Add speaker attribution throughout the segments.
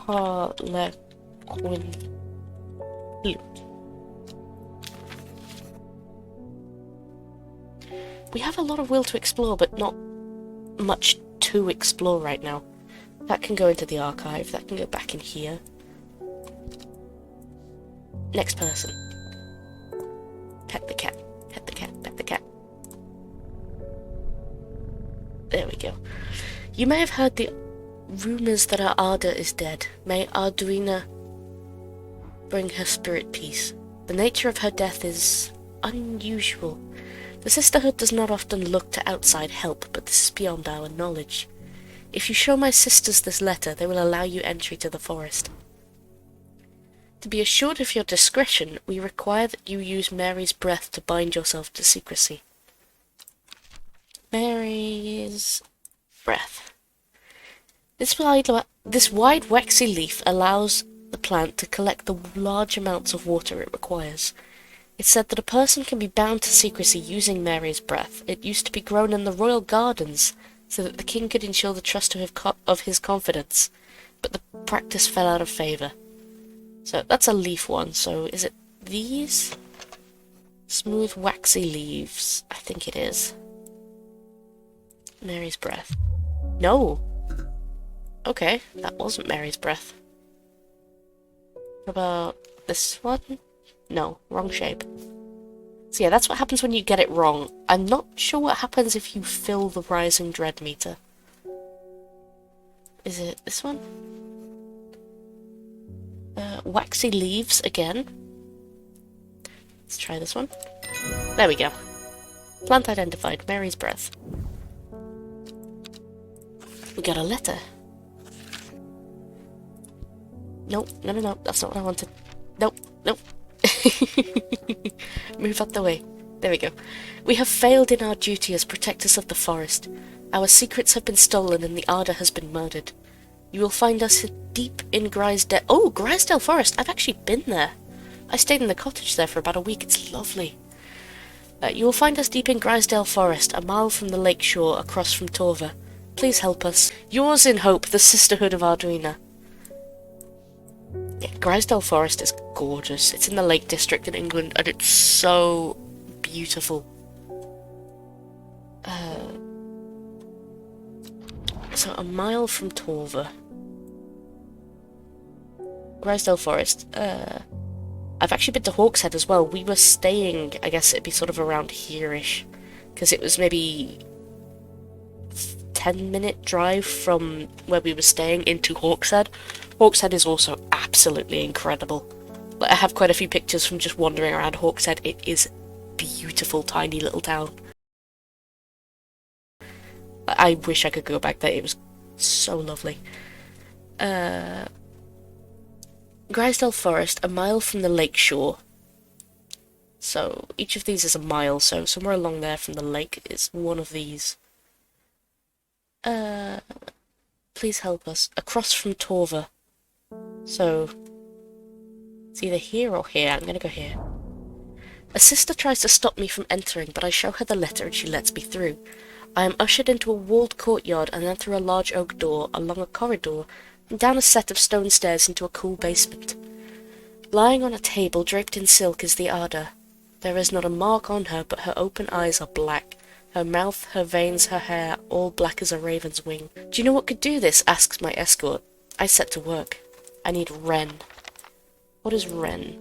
Speaker 1: Harlequin flute. We have a lot of will to explore, but not much to explore right now. That can go into the archive, that can go back in here. Next person. Pet the cat, pet the cat, pet the cat. There we go. You may have heard the rumors that our Arda is dead. May Arduina bring her spirit peace. The nature of her death is unusual. The Sisterhood does not often look to outside help, but this is beyond our knowledge. If you show my sisters this letter, they will allow you entry to the forest. To be assured of your discretion, we require that you use Mary's breath to bind yourself to secrecy. Mary's breath. This wide waxy leaf allows the plant to collect the large amounts of water it requires. It's said that a person can be bound to secrecy using Mary's breath. It used to be grown in the royal gardens so that the king could ensure the trust of his confidence, but the practice fell out of favour. So that's a leaf one, so is it these? Smooth waxy leaves, I think it is. Mary's breath. No! Okay, that wasn't Mary's breath. What about this one? No, wrong shape. So yeah, that's what happens when you get it wrong. I'm not sure what happens if you fill the rising dread meter. Is it this one? Waxy leaves again. Let's try this one. There we go. Plant identified, Mary's breath. We got a letter. Nope, no, that's not what I wanted. Nope. Move out the way. There we go. We have failed in our duty as protectors of the forest. Our secrets have been stolen and the Arda has been murdered. You will find us deep in Grisdale... Oh, Grisdale Forest! I've actually been there. I stayed in the cottage there for about a week. It's lovely. You will find us deep in Grisdale Forest, a mile from the lake shore across from Torva. Please help us. Yours in hope, the Sisterhood of Arduina. Yeah, Grisdale Forest is gorgeous. It's in the Lake District in England, and it's so beautiful. So a mile from Torva. Grisdale Forest. I've actually been to Hawkshead as well. We were staying, I guess it'd be sort of around here-ish, because it was maybe 10-minute drive from where we were staying into Hawkshead. Hawkshead is also absolutely incredible. I have quite a few pictures from just wandering around Hawkshead. It is beautiful, tiny little town. I wish I could go back there. It was so lovely. Grisdale Forest, a mile from the lake shore. So each of these is a mile, so somewhere along there from the lake is one of these. Please help us. Across from Torva. So it's either here or here. I'm gonna go here. A sister tries to stop me from entering, but I show her the letter and she lets me through. I am ushered into a walled courtyard and then through a large oak door, along a corridor, and down a set of stone stairs into a cool basement. Lying on a table draped in silk is the Arda. There is not a mark on her, but her open eyes are black. Her mouth, her veins, her hair, all black as a raven's wing. Do you know what could do this? Asks my escort. I set to work. I need Wren. What is Wren?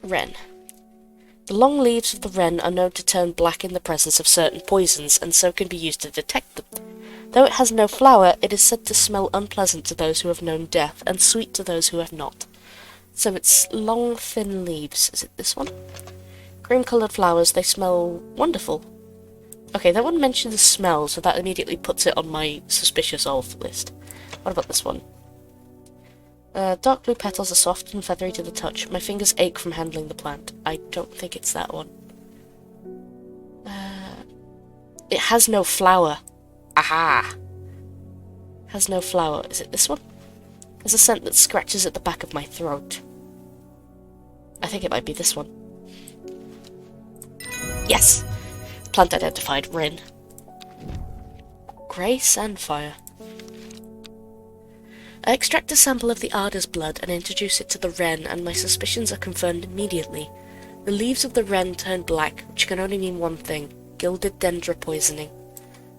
Speaker 1: Wren. The long leaves of the wren are known to turn black in the presence of certain poisons, and so can be used to detect them. Though it has no flower, it is said to smell unpleasant to those who have known death, and sweet to those who have not. So it's long, thin leaves. Is it this one? Cream-coloured flowers, they smell wonderful. Okay, that one mentions the smell, so that immediately puts it on my suspicious of list. What about this one? Dark blue petals are soft and feathery to the touch. My fingers ache from handling the plant. I don't think it's that one. It has no flower. Aha! Has no flower. Is it this one? There's a scent that scratches at the back of my throat. I think it might be this one. Yes! Plant identified. Wren. Grey Sandfire. I extract a sample of the Arda's blood and introduce it to the wren, and my suspicions are confirmed immediately. The leaves of the wren turn black, which can only mean one thing: gilded dendra poisoning.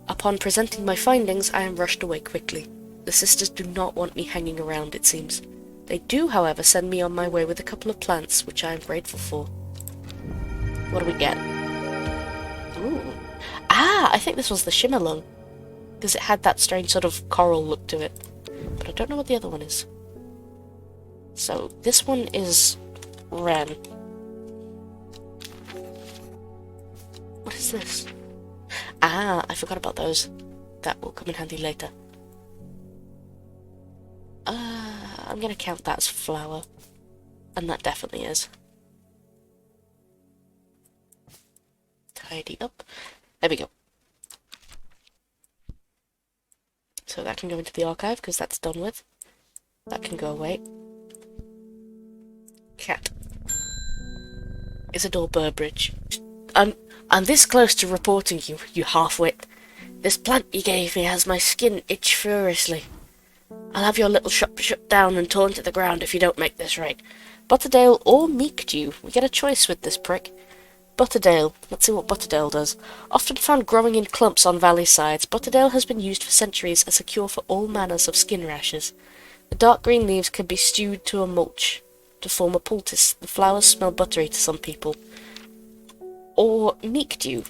Speaker 1: Upon presenting my findings, I am rushed away quickly. The sisters do not want me hanging around, it seems. They do, however, send me on my way with a couple of plants, which I am grateful for. What do we get? Ooh. Ah, I think this was the shimmer lung, because it had that strange sort of coral look to it. But I don't know what the other one is. So, this one is wren. What is this? Ah, I forgot about those. That will come in handy later. I'm gonna count that as flower. And that definitely is. Tidy up. There we go. So that can go into the archive, because that's done with. That can go away. Cat. Isidore Burbridge. I'm this close to reporting you, you half-wit. This plant you gave me has my skin itch furiously. I'll have your little shop shut down and torn to the ground if you don't make this right. Butterdale or Meekdew, we get a choice with this prick. Butterdale, let's see what Butterdale does. Often found growing in clumps on valley sides, Butterdale has been used for centuries as a cure for all manners of skin rashes. The dark green leaves can be stewed to a mulch to form a poultice. The flowers smell buttery to some people. Or Meekdew.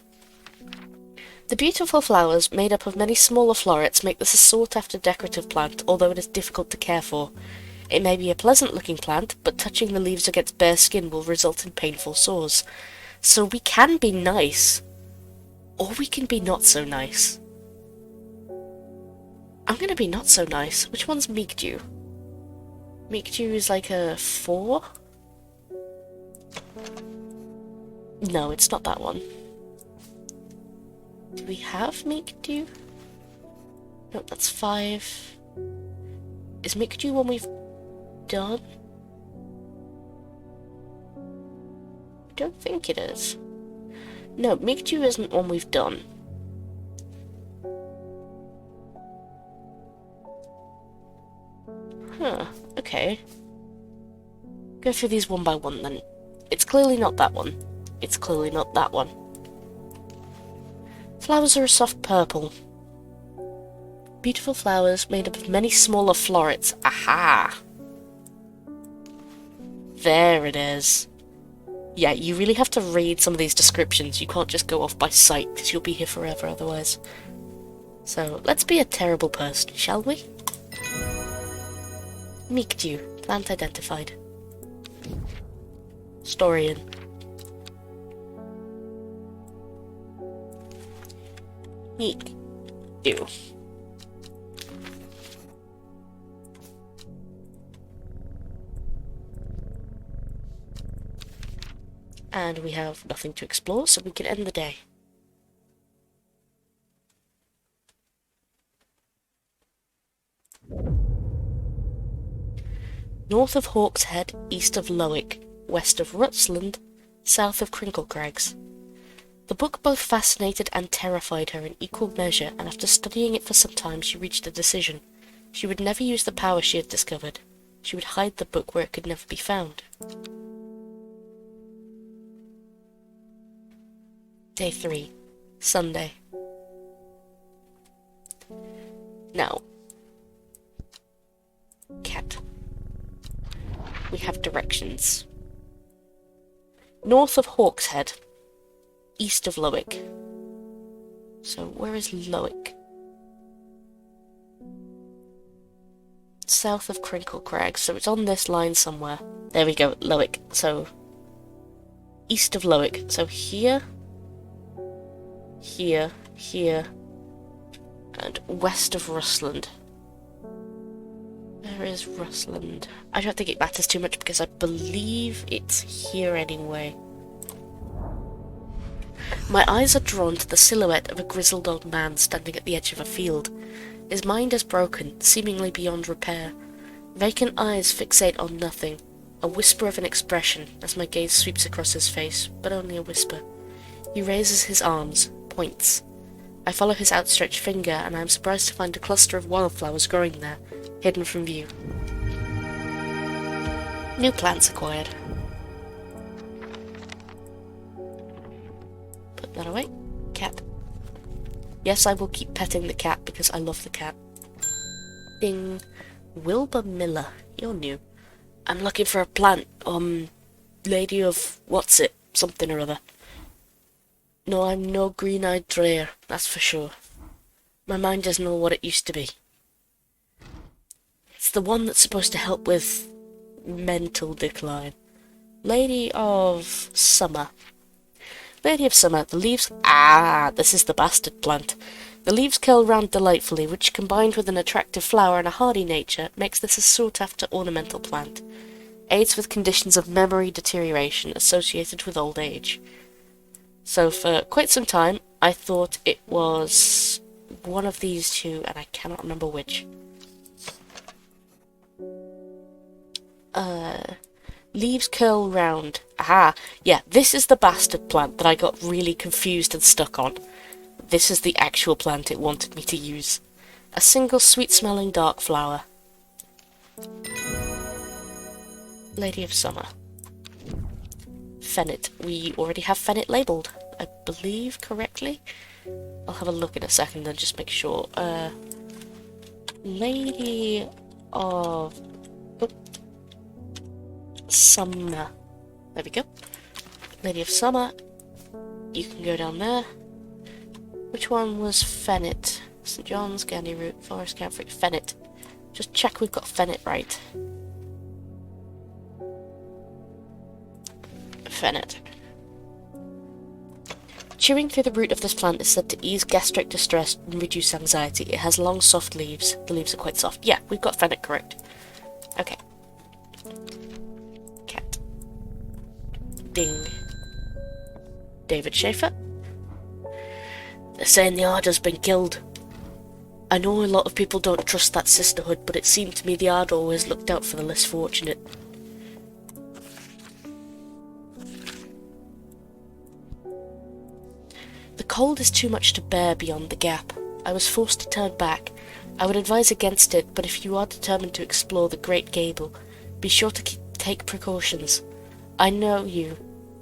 Speaker 1: The beautiful flowers, made up of many smaller florets, make this a sought-after decorative plant, although it is difficult to care for. It may be a pleasant-looking plant, but touching the leaves against bare skin will result in painful sores. So we can be nice, or we can be not so nice. I'm gonna be not so nice. Which one's Meekdew? Meekdew is like a 4? No, it's not that one. Do we have Meekdew? No, that's 5. Is Meekdew one we've done? I don't think it is. No, Meekdew isn't one we've done. Huh, okay. Go through these one by one then. It's clearly not that one. It's clearly not that one. Flowers are a soft purple. Beautiful flowers made up of many smaller florets. Aha! There it is. Yeah, you really have to read some of these descriptions. You can't just go off by sight, because you'll be here forever otherwise. So, let's be a terrible person, shall we? Meekdew, plant identified. Storian. Meekdew. And we have nothing to explore, so we can end the day. North of Hawkshead, east of Lowick, west of Rutsland, south of Crinklecrags. The book both fascinated and terrified her in equal measure, and after studying it for some time she reached a decision. She would never use the power she had discovered. She would hide the book where it could never be found. Day 3. Sunday. Now, cat. We have directions. North of Hawkshead, east of Lowick. So where is Lowick? South of Crinklecrags, so it's on this line somewhere. There we go, Lowick. So east of Lowick. So here, here, here, and west of Rutsland. Where is Rutsland? I don't think it matters too much because I believe it's here anyway. My eyes are drawn to the silhouette of a grizzled old man standing at the edge of a field. His mind is broken, seemingly beyond repair. Vacant eyes fixate on nothing. A whisper of an expression as my gaze sweeps across his face, but only a whisper. He raises his arms, points. I follow his outstretched finger, and I am surprised to find a cluster of wildflowers growing there, hidden from view. New plants acquired. Put that away. Cat. Yes, I will keep petting the cat because I love the cat. Ding. Wilbur Miller. You're new. I'm looking for a plant. Lady of... what's it? Something or other. No, I'm no green-eyed dreyer, that's for sure. My mind doesn't know what it used to be. It's the one that's supposed to help with mental decline. Lady of Summer. Lady of Summer, the leaves... Ah, this is the bastard plant. The leaves curl round delightfully, which combined with an attractive flower and a hardy nature, makes this a sought-after ornamental plant. Aids with conditions of memory deterioration associated with old age. So for quite some time, I thought it was one of these two, and I cannot remember which. Leaves curl round. Aha! Yeah, this is the bastard plant that I got really confused and stuck on. This is the actual plant it wanted me to use. A single sweet-smelling dark flower. Lady of Summer. Fennit. We already have Fennit labelled, I believe correctly. I'll have a look in a second and just make sure. Lady of Summer. There we go. Lady of Summer. You can go down there. Which one was Fennit? St. John's, Gandy Root, Forest Camphor, Fennit. Just check we've got Fennit right. Fennit. Chewing through the root of this plant is said to ease gastric distress and reduce anxiety. It has long, soft leaves. The leaves are quite soft. Yeah, we've got Fennit correct. Okay. Cat. Ding. David Schaefer. They're saying the Ardor's been killed. I know a lot of people don't trust that Sisterhood, but it seemed to me the Ardor always looked out for the less fortunate. The cold is too much to bear beyond the gap. I was forced to turn back. I would advise against it, but if you are determined to explore the Great Gable, be sure to take precautions. I know you.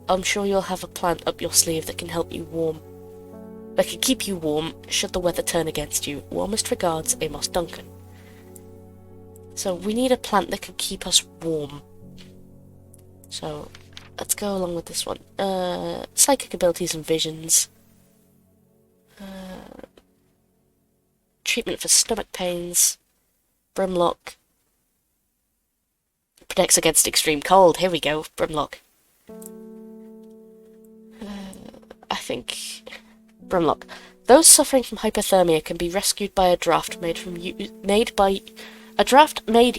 Speaker 1: I'm sure you'll have a plant up your sleeve that can help you warm. That can keep you warm should the weather turn against you. Warmest regards, Amos Duncan. So we need a plant that can keep us warm. So let's go along with this one. Psychic abilities and visions. Treatment for stomach pains. Brimlock. Protects against extreme cold. Here we go. Brimlock. I think... Brimlock. Those suffering from hypothermia can be rescued by a draft made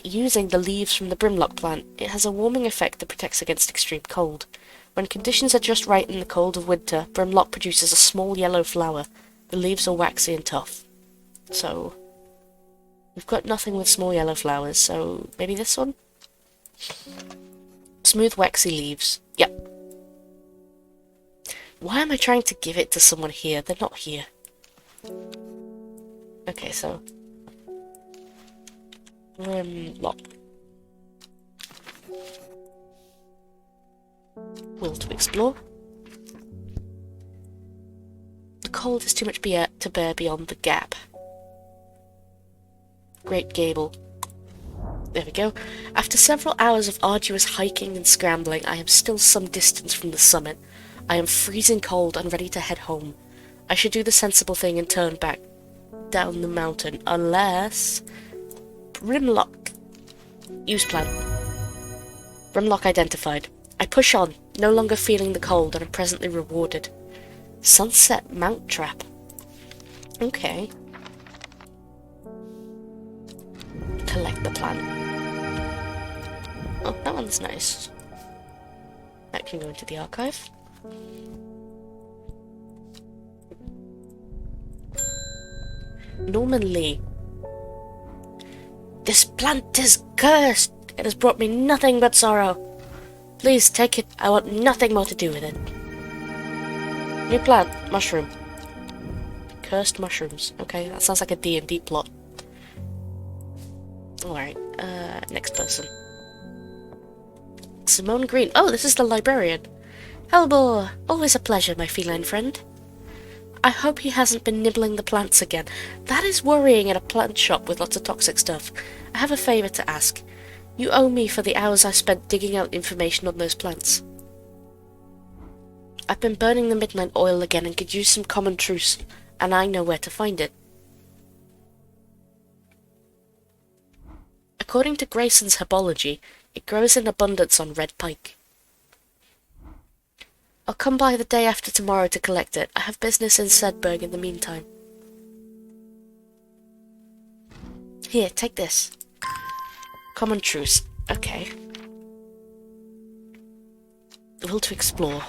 Speaker 1: using the leaves from the Brimlock plant. It has a warming effect that protects against extreme cold. When conditions are just right in the cold of winter, Brimlock produces a small yellow flower. The leaves are waxy and tough. So, we've got nothing with small yellow flowers, so maybe this one? Smooth waxy leaves. Yep. Why am I trying to give it to someone here? They're not here. Okay, so... Brimlock. Will to explore. The cold is too much to bear beyond the gap. Great Gable. There we go. After several hours of arduous hiking and scrambling, I am still some distance from the summit. I am freezing cold and ready to head home. I should do the sensible thing and turn back down the mountain, unless... Brimlock. Use plant. Brimlock identified. I push on, no longer feeling the cold, and am presently rewarded. Sunset Mount Trap. Okay. Collect the plant. Oh, that one's nice. That can go into the archive. Norman Lee. This plant is cursed. It has brought me nothing but sorrow. Please take it. I want nothing more to do with it. New plant. Mushroom. Cursed mushrooms. Okay, that sounds like a D&D plot. Alright, next person. Simone Green. Oh, this is the librarian. Hellbore! Always a pleasure, my feline friend. I hope he hasn't been nibbling the plants again. That is worrying in a plant shop with lots of toxic stuff. I have a favour to ask. You owe me for the hours I spent digging out information on those plants. I've been burning the midnight oil again and could use some common truce, and I know where to find it. According to Grayson's herbology, it grows in abundance on red pike. I'll come by the day after tomorrow to collect it. I have business in Sedberg in the meantime. Here, take this. Common truce. Okay. Will to explore.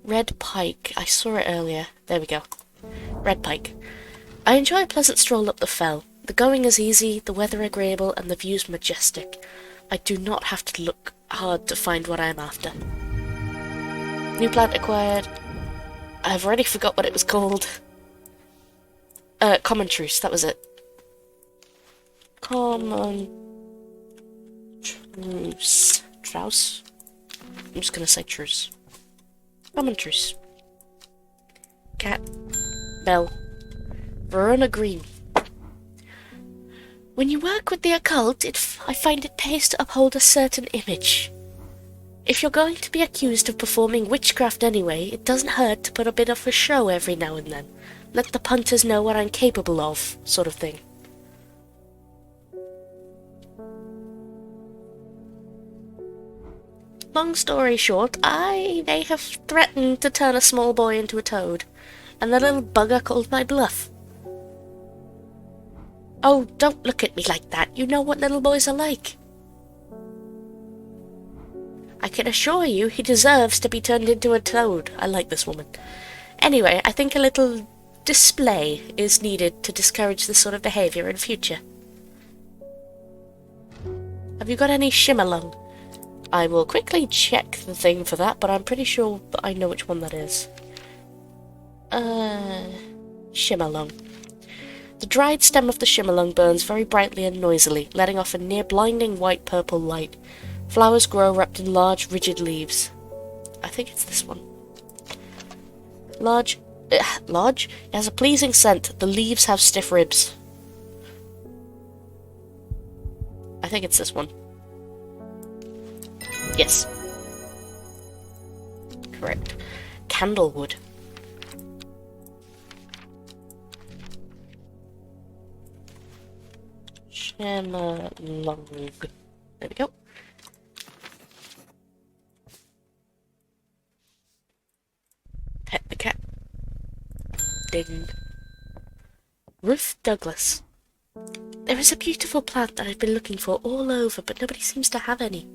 Speaker 1: Red pike. I saw it earlier. There we go. Red pike. I enjoy a pleasant stroll up the fell. The going is easy, the weather agreeable, and the views majestic. I do not have to look hard to find what I am after. New plant acquired. I've already forgot what it was called. Common truce, that was it. Common truce. Truce? I'm just gonna say truce. Common truce. Cat. Bell. Verona Green. When you work with the occult, I find it pays to uphold a certain image. If you're going to be accused of performing witchcraft anyway, it doesn't hurt to put a bit of a show every now and then. Let the punters know what I'm capable of, sort of thing. Long story short, I may have threatened to turn a small boy into a toad, and the little bugger called my bluff. Oh, don't look at me like that. You know what little boys are like. I can assure you he deserves to be turned into a toad. I like this woman. Anyway, I think a little display is needed to discourage this sort of behaviour in future. Have you got any shimmerlung? I will quickly check the thing for that, but I'm pretty sure that I know which one that is. Shimmerlung. The dried stem of the shimmerlung burns very brightly and noisily, letting off a near-blinding white-purple light. Flowers grow wrapped in large, rigid leaves. I think it's this one. Large? It has a pleasing scent. The leaves have stiff ribs. I think it's this one. Yes. Correct. Candlewood. Shimmerlung. There we go. Pet the cat. Ding. Ruth Douglas. There is a beautiful plant that I've been looking for all over, but nobody seems to have any.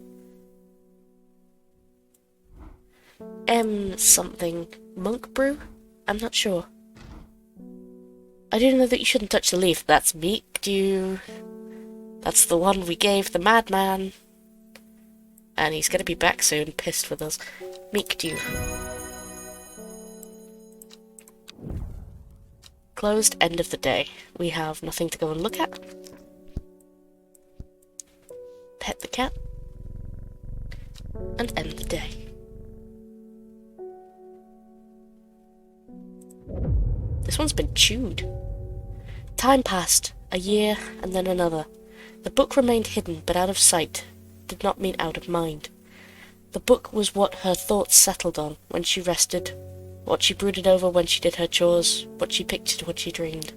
Speaker 1: Something. Monk brew? I'm not sure. I do know that you shouldn't touch the leaf. That's meek dew. That's the one we gave the madman. And he's gonna be back soon, pissed with us. Meek dew. Closed, end of the day. We have nothing to go and look at. Pet the cat. And end the day. This one's been chewed. Time passed. A year, and then another. The book remained hidden, but out of sight. Did not mean out of mind. The book was what her thoughts settled on when she rested, what she brooded over when she did her chores, what she pictured, what she dreamed.